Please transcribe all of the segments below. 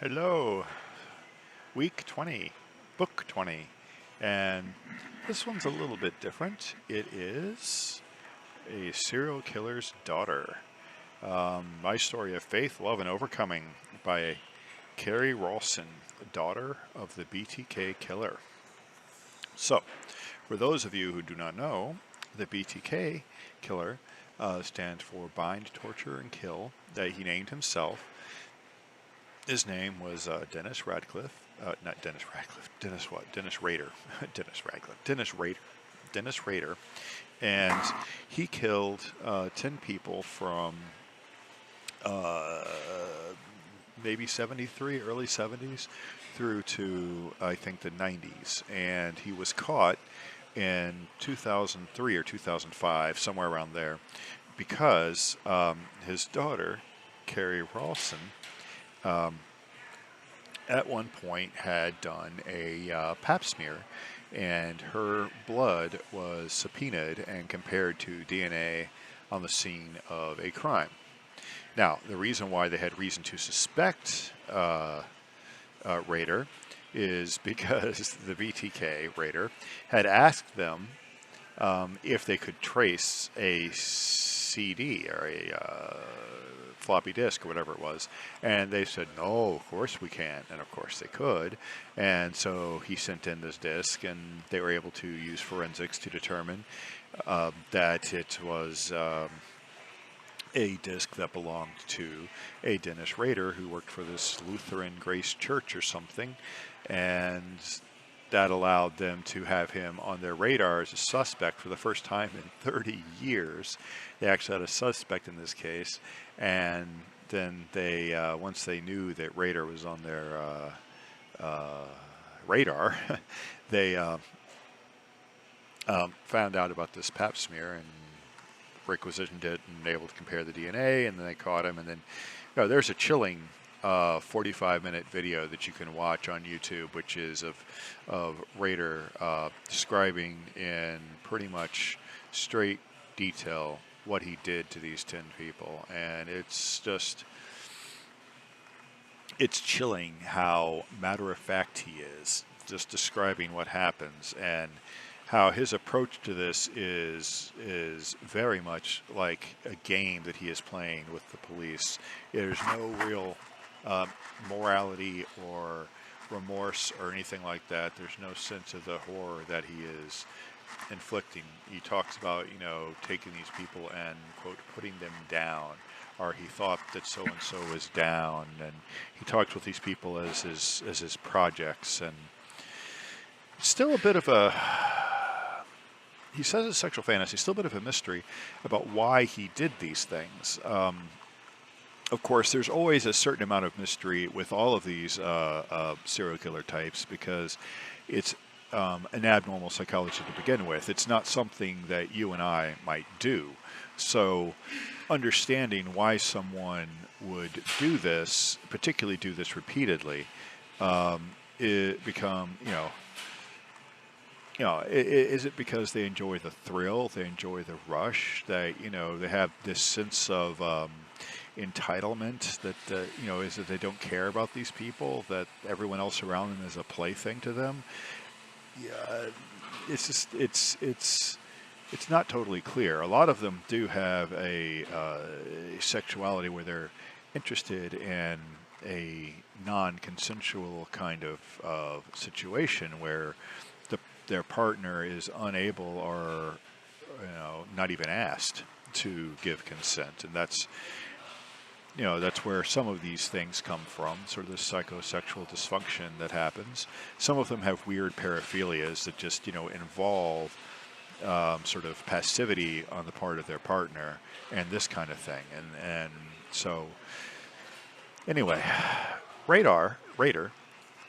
Hello, week 20, book 20, and this one's a little bit different. It is a serial killer's daughter. My story of faith, love, and overcoming by Kerri Rawson, daughter of the BTK killer. So, for those of you who do not know, the BTK killer stands for bind, torture, and kill, that he named himself. His name was Dennis Radcliffe. Not Dennis Radcliffe. Dennis what? Dennis Rader. Dennis Radcliffe. Dennis Rader. Dennis Rader. And he killed 10 people from uh, maybe 73, early 70s, through to, I think, the 90s. And he was caught in 2003 or 2005, somewhere around there, because his daughter, Kerri Rawson, at one point had done a pap smear, and her blood was subpoenaed and compared to DNA on the scene of a crime. Now, the reason why they had reason to suspect Rader is because the BTK Rader had asked them if they could trace a CD or a floppy disk or whatever it was, and they said, no, of course we can, and of course they could. And so he sent in this disk, and they were able to use forensics to determine that it was a disc that belonged to a Dennis Rader who worked for this Lutheran Grace Church or something, and that allowed them to have him on their radar as a suspect for the first time in 30 years. They actually had a suspect in this case, and then they, once they knew that Rader was on their radar, they found out about this pap smear and requisitioned it and able to compare the DNA, and then they caught him. And then there's a chilling 45-minute video that you can watch on YouTube, which is of Rader describing in pretty much straight detail what he did to these 10 people. And it's chilling how matter-of-fact he is, just describing what happens, and how his approach to this is very much like a game that he is playing with the police. There's no real morality or remorse or anything like that. There's no sense of the horror that he is inflicting. He talks about, taking these people and, quote, putting them down, or he thought that so and so was down, and he talks with these people as his projects. And still a bit of a, he says it's sexual fantasy, still a bit of a mystery about why he did these things. Of course, there's always a certain amount of mystery with all of these serial killer types, because it's an abnormal psychology to begin with. It's not something that you and I might do. So understanding why someone would do this, particularly do this repeatedly, it become, is it because they enjoy the thrill, they enjoy the rush, they have this sense of entitlement that, is that they don't care about these people, that everyone else around them is a plaything to them? Yeah, it's just, it's not totally clear. A lot of them do have a sexuality where they're interested in a non-consensual kind of situation where their partner is unable or not even asked to give consent, and that's where some of these things come from, sort of this psychosexual dysfunction that happens. Some of them have weird paraphilias that just involve sort of passivity on the part of their partner and this kind of thing, and so anyway, Rader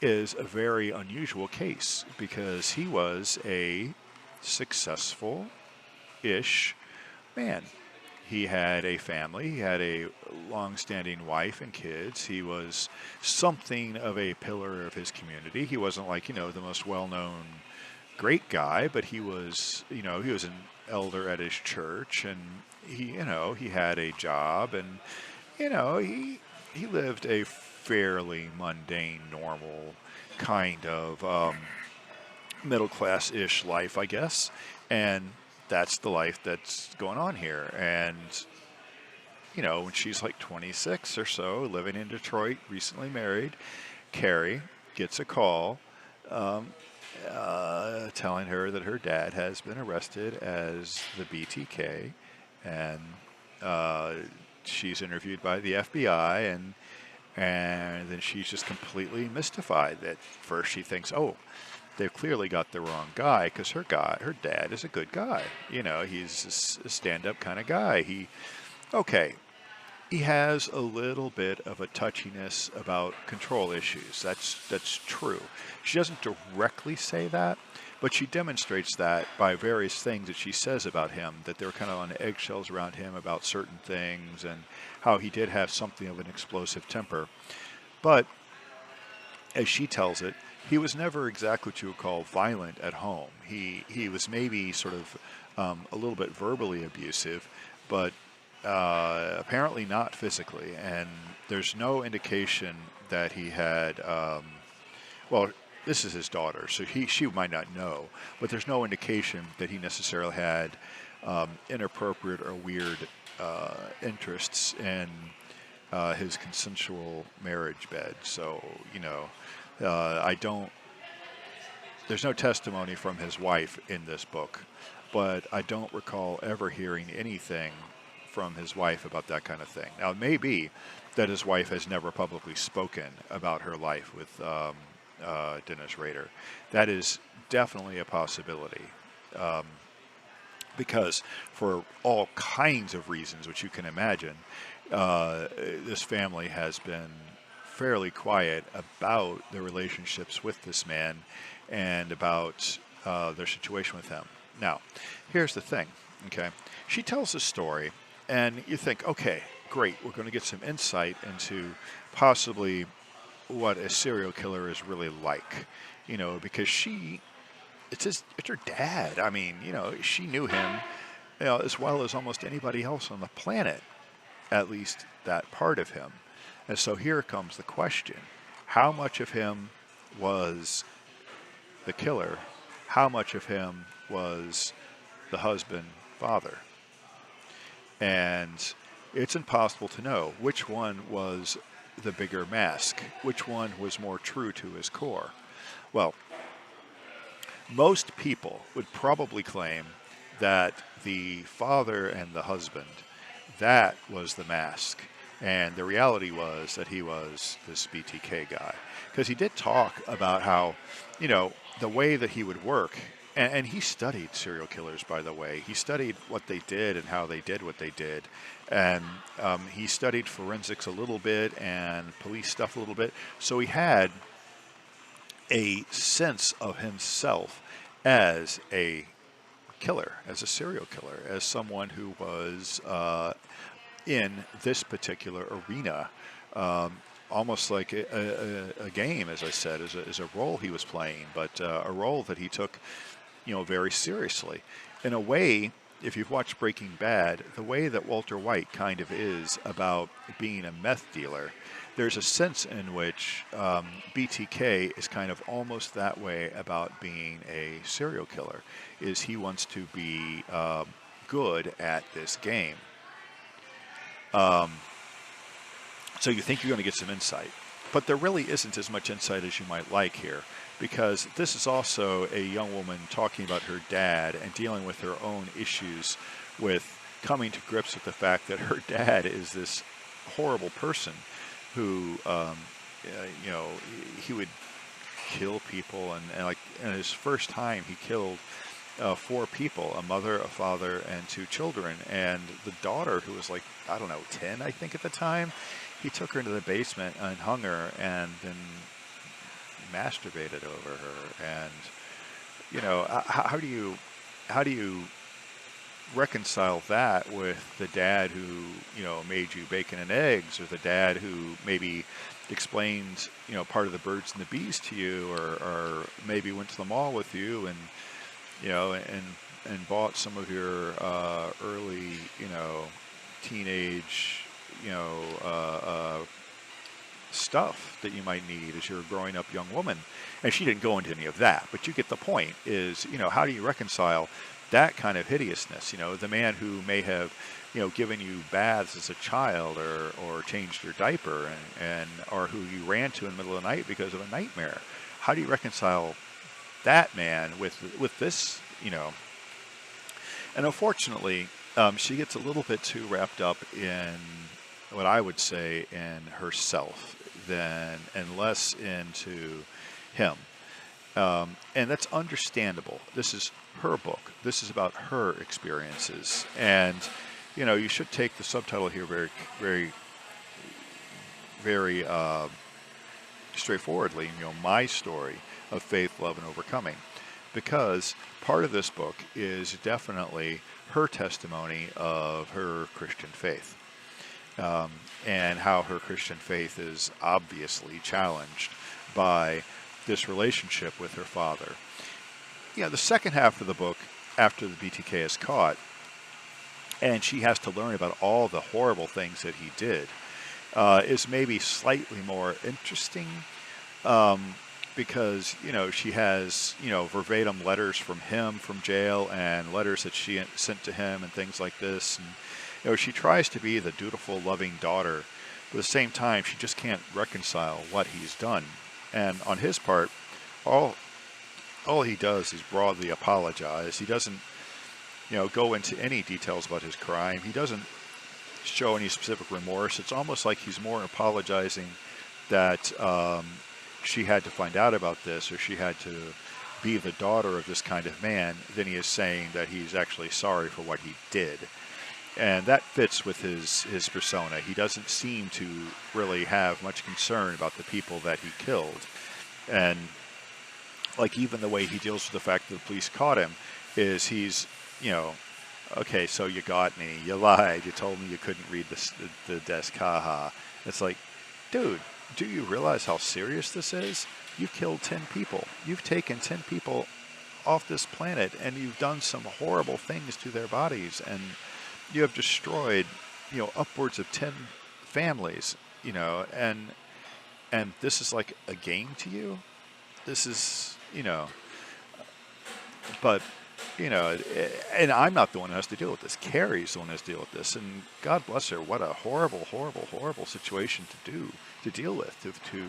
is a very unusual case because he was a successful-ish man. He had a family. He had a long-standing wife and kids. He was something of a pillar of his community. He wasn't like, the most well-known great guy, but he was, he was an elder at his church, and he had a job, and, he lived a fairly mundane, normal kind of middle class-ish life, I guess. And that's the life that's going on here. And when she's like 26 or so, living in Detroit, recently married, Kerri gets a call telling her that her dad has been arrested as the BTK, and uh, she's interviewed by the FBI, and then she's just completely mystified. At first, she thinks, "Oh, they've clearly got the wrong guy, because her dad is a good guy. He's a stand-up kind of guy. Okay, he has a little bit of a touchiness about control issues. That's true. She doesn't directly say that, but she demonstrates that by various things that she says about him, that they're kind of on eggshells around him about certain things, and how he did have something of an explosive temper. But as she tells it, he was never exactly what you would call violent at home. He was maybe sort of a little bit verbally abusive, but apparently not physically. And there's no indication that he had. Well, this is his daughter, so she might not know, but there's no indication that he necessarily had inappropriate or weird interests in his consensual marriage bed. So I don't. There's no testimony from his wife in this book, but I don't recall ever hearing anything from his wife about that kind of thing. Now, it may be that his wife has never publicly spoken about her life with Dennis Rader. That is definitely a possibility, because for all kinds of reasons, which you can imagine, this family has been fairly quiet about their relationships with this man and about their situation with him. Now, here's the thing, okay? She tells the story, and you think, okay, great, we're going to get some insight into possibly what a serial killer is really like, because it's her dad. I mean, she knew him, as well as almost anybody else on the planet, at least that part of him. And so here comes the question: how much of him was the killer? How much of him was the husband, father? And it's impossible to know which one was the bigger mask, which one was more true to his core. Well, most people would probably claim that the father and the husband, that was the mask. And the reality was that he was this BTK guy. Because he did talk about how, the way that he would work, and he studied serial killers, by the way. He studied what they did and how they did what they did. And he studied forensics a little bit and police stuff a little bit. So he had a sense of himself as a killer, as a serial killer, as someone who was in this particular arena, almost like a game, as I said, as a role he was playing, but a role that he took, very seriously. In a way, if you've watched Breaking Bad, the way that Walter White kind of is about being a meth dealer, there's a sense in which BTK is kind of almost that way about being a serial killer, is he wants to be good at this game. So you think you're going to get some insight, but there really isn't as much insight as you might like here, because this is also a young woman talking about her dad and dealing with her own issues with coming to grips with the fact that her dad is this horrible person who, he would kill people, and his first time he killed 4 people, a mother, a father, and 2 children. And the daughter, who was 10, I think, at the time, he took her into the basement and hung her and then masturbated over her. And, how do you reconcile that with the dad who, made you bacon and eggs, or the dad who maybe explained, part of the birds and the bees to you, or maybe went to the mall with you and, and bought some of your early, teenage, stuff that you might need as you're a growing up young woman. And she didn't go into any of that, but you get the point. Is, how do you reconcile that kind of hideousness? The man who may have, given you baths as a child, or changed your diaper, and or who you ran to in the middle of the night because of a nightmare. How do you reconcile that man with this? And unfortunately, she gets a little bit too wrapped up in what I would say in herself and less into him. And that's understandable. This is her book. This is about her experiences. And, you should take the subtitle here very, very, very straightforwardly, my story of faith, love, and overcoming. Because part of this book is definitely her testimony of her Christian faith. And how her Christian faith is obviously challenged by this relationship with her father. The second half of the book, after the BTK is caught, and she has to learn about all the horrible things that he did, is maybe slightly more interesting, because, she has, verbatim letters from him from jail, and letters that she sent to him and things like this. And, she tries to be the dutiful, loving daughter, but at the same time, she just can't reconcile what he's done. And on his part, all he does is broadly apologize. He doesn't, go into any details about his crime. He doesn't show any specific remorse. It's almost like he's more apologizing that she had to find out about this, or she had to be the daughter of this kind of man, than he is saying that he's actually sorry for what he did. And that fits with his persona. He doesn't seem to really have much concern about the people that he killed. And like even the way he deals with the fact that the police caught him is he's, okay, so you got me. You lied. You told me you couldn't read the desk. Haha. It's like, dude, do you realize how serious this is? You killed 10 people. You've taken 10 people off this planet, and you've done some horrible things to their bodies, and you have destroyed, upwards of 10 families, and this is like a game to you. This is, but, and I'm not the one who has to deal with this. Kerri's the one who has to deal with this, and God bless her. What a horrible, horrible, horrible situation to deal with, to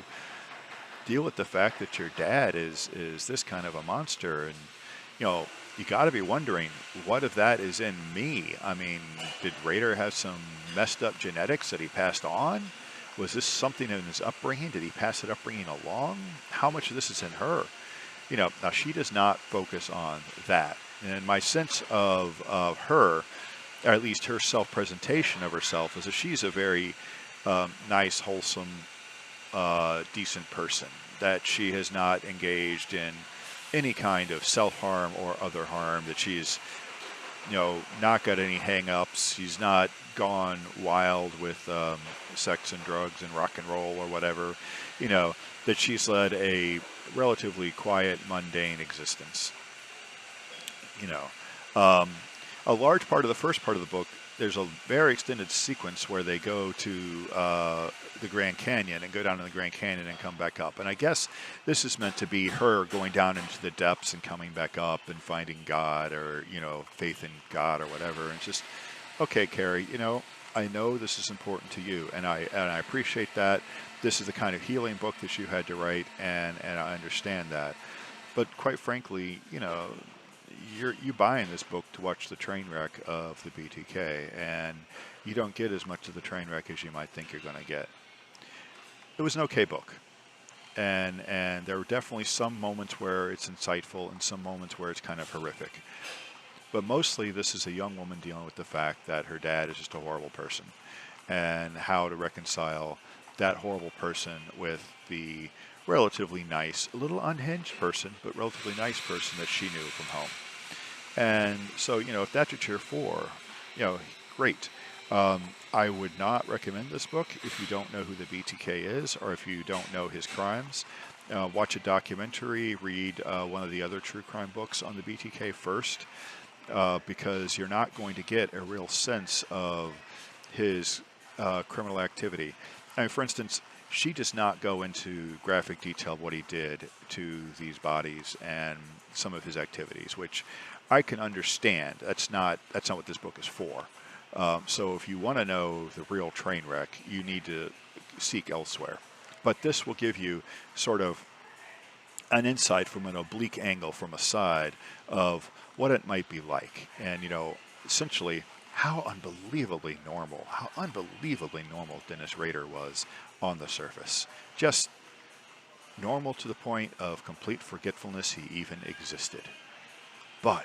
deal with the fact that your dad is this kind of a monster. And, you got to be wondering, what if that is in me? I mean, did Rader have some messed up genetics that he passed on? Was this something in his upbringing? Did he pass that upbringing along? How much of this is in her? Now she does not focus on that. And my sense of her, or at least her self-presentation of herself, is that she's a very nice, wholesome, decent person, that she has not engaged in any kind of self-harm or other harm, that she's, not got any hang-ups. She's not gone wild with sex and drugs and rock and roll or whatever, that she's led a relatively quiet, mundane existence. A large part of the first part of the book, there's a very extended sequence where they go to the Grand Canyon and go down in the Grand Canyon and come back up. And I guess this is meant to be her going down into the depths and coming back up and finding God, or, faith in God or whatever. And it's just, okay, Kerri, I know this is important to you, and I appreciate that. This is the kind of healing book that you had to write, and I understand that. But quite frankly, you buying this book to watch the train wreck of the BTK, and you don't get as much of the train wreck as you might think you're going to get. It was an okay book, and there were definitely some moments where it's insightful and some moments where it's kind of horrific. But mostly this is a young woman dealing with the fact that her dad is just a horrible person, and how to reconcile that horrible person with the relatively nice, a little unhinged person, but relatively nice person that she knew from home. And so, if that's what you're for, great. I would not recommend this book if you don't know who the BTK is, or if you don't know his crimes. Watch a documentary, read one of the other true crime books on the BTK first, because you're not going to get a real sense of his criminal activity. I mean, for instance, she does not go into graphic detail what he did to these bodies and some of his activities, which I can understand. That's not what this book is for. So if you want to know the real train wreck, you need to seek elsewhere. But this will give you sort of an insight from an oblique angle from a side of what it might be like. And, essentially how unbelievably normal Dennis Rader was on the surface. Just normal to the point of complete forgetfulness he even existed. But,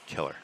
killer.